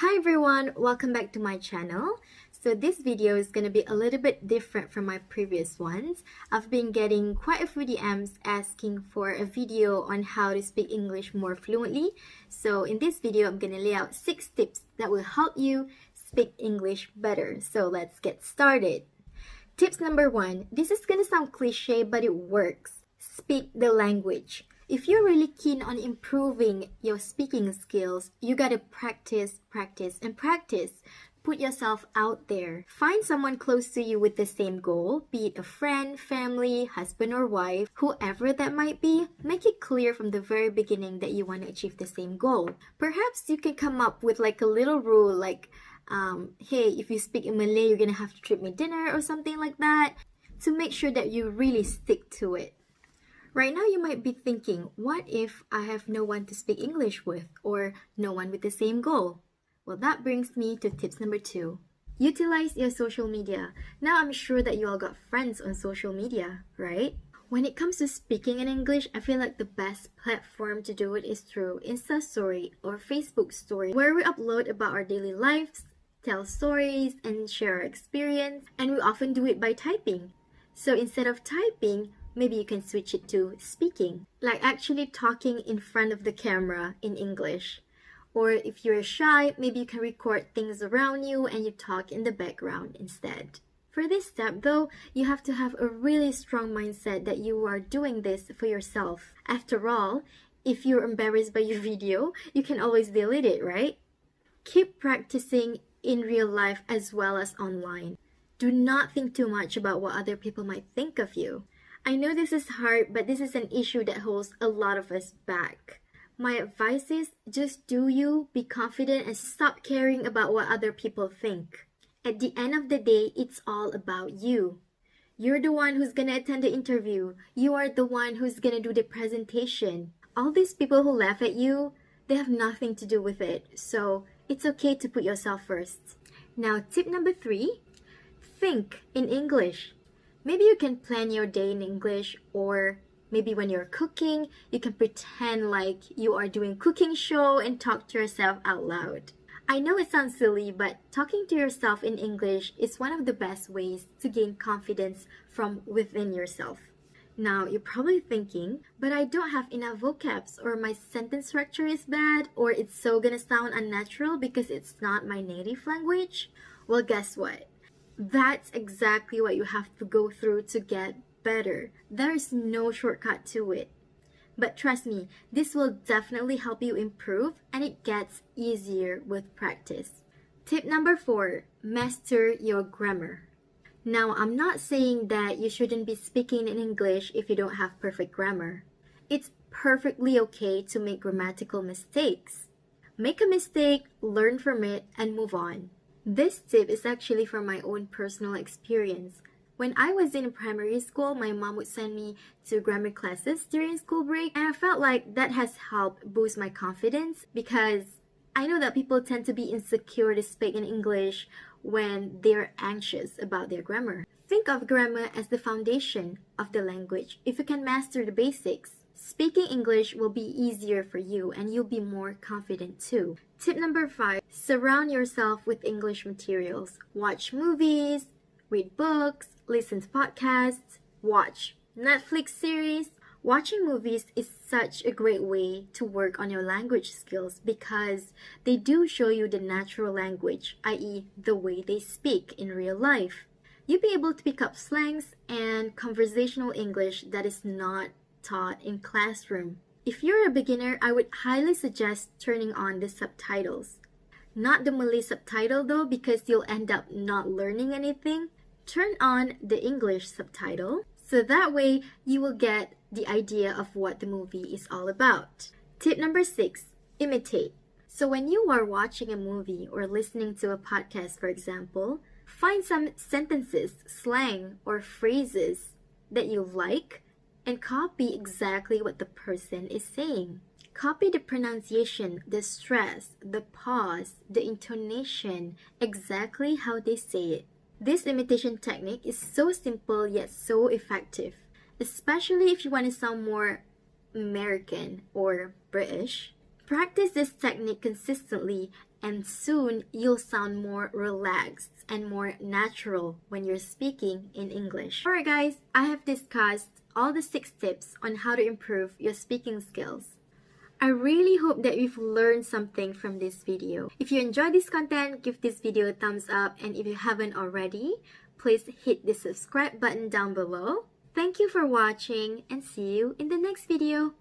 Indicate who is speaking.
Speaker 1: Hi everyone, welcome back to my channel. So this video is going to be a little bit different from my previous ones. I've been getting quite a few DMs asking for a video on how to speak English more fluently. So in this video, I'm going to lay out 6 tips that will help you speak English better. So let's get started. Tips number 1. This is going to sound cliche, but it works. Speak the language. If you're really keen on improving your speaking skills, you gotta practice. Put yourself out there. Find someone close to you with the same goal, be it a friend, family, husband or wife, whoever that might be. Make it clear from the very beginning that you want to achieve the same goal. Perhaps you can come up with like a little rule like, hey, if you speak in Malay, you're gonna have to treat me dinner or something like that, to make sure that you really stick to it. Right now, you might be thinking, what if I have no one to speak English with or no one with the same goal? Well, that brings me to tips number 2. Utilize your social media. Now, I'm sure that you all got friends on social media, right? When it comes to speaking in English, I feel like the best platform to do it is through Insta Story or Facebook Story, where we upload about our daily lives, tell stories, and share our experience, and we often do it by typing. So instead of typing, maybe you can switch it to speaking, like actually talking in front of the camera in English. Or if you're shy, maybe you can record things around you and you talk in the background instead. For this step though, you have to have a really strong mindset that you are doing this for yourself. After all, if you're embarrassed by your video, you can always delete it, right? Keep practicing in real life as well as online. Do not think too much about what other people might think of you. I know this is hard, but this is an issue that holds a lot of us back. My advice is just do you, be confident, and stop caring about what other people think. At the end of the day, it's all about you. You're the one who's gonna attend the interview. You are the one who's gonna do the presentation. All these people who laugh at you, they have nothing to do with it. So it's okay to put yourself first. Now, tip number 3, think in English. Maybe you can plan your day in English, or maybe when you're cooking, you can pretend like you are doing a cooking show and talk to yourself out loud. I know it sounds silly, but talking to yourself in English is one of the best ways to gain confidence from within yourself. Now, you're probably thinking, but I don't have enough vocabs, or my sentence structure is bad, or it's so gonna sound unnatural because it's not my native language. Well, guess what? That's exactly what you have to go through to get better. There is no shortcut to it. But trust me, this will definitely help you improve, and it gets easier with practice. Tip number 4, master your grammar. Now, I'm not saying that you shouldn't be speaking in English if you don't have perfect grammar. It's perfectly okay to make grammatical mistakes. Make a mistake, learn from it, and move on. This tip is actually from my own personal experience. When I was in primary school, my mom would send me to grammar classes during school break, and I felt like that has helped boost my confidence because I know that people tend to be insecure to speak in English when they're anxious about their grammar. Think of grammar as the foundation of the language. If you can master the basics, speaking English will be easier for you and you'll be more confident too. Tip number 5, surround yourself with English materials. Watch movies, read books, listen to podcasts, watch Netflix series. Watching movies is such a great way to work on your language skills because they do show you the natural language, i.e. the way they speak in real life. You'll be able to pick up slangs and conversational English that is not taught in classroom. If you're a beginner, I would highly suggest turning on the subtitles. Not the Malay subtitle though, because you'll end up not learning anything. Turn on the English subtitle, so that way you will get the idea of what the movie is all about. Tip number 6, imitate. So when you are watching a movie or listening to a podcast, for example, find some sentences, slang, or phrases that you like and copy exactly what the person is saying. Copy the pronunciation, the stress, the pause, the intonation, exactly how they say it. This imitation technique is so simple yet so effective, especially if you want to sound more American or British. Practice this technique consistently, and soon you'll sound more relaxed and more natural when you're speaking in English. Alright guys, I have discussed all the 6 tips on how to improve your speaking skills. I really hope that you've learned something from this video. If you enjoyed this content, give this video a thumbs up, and if you haven't already, please hit the subscribe button down below. Thank you for watching, and see you in the next video.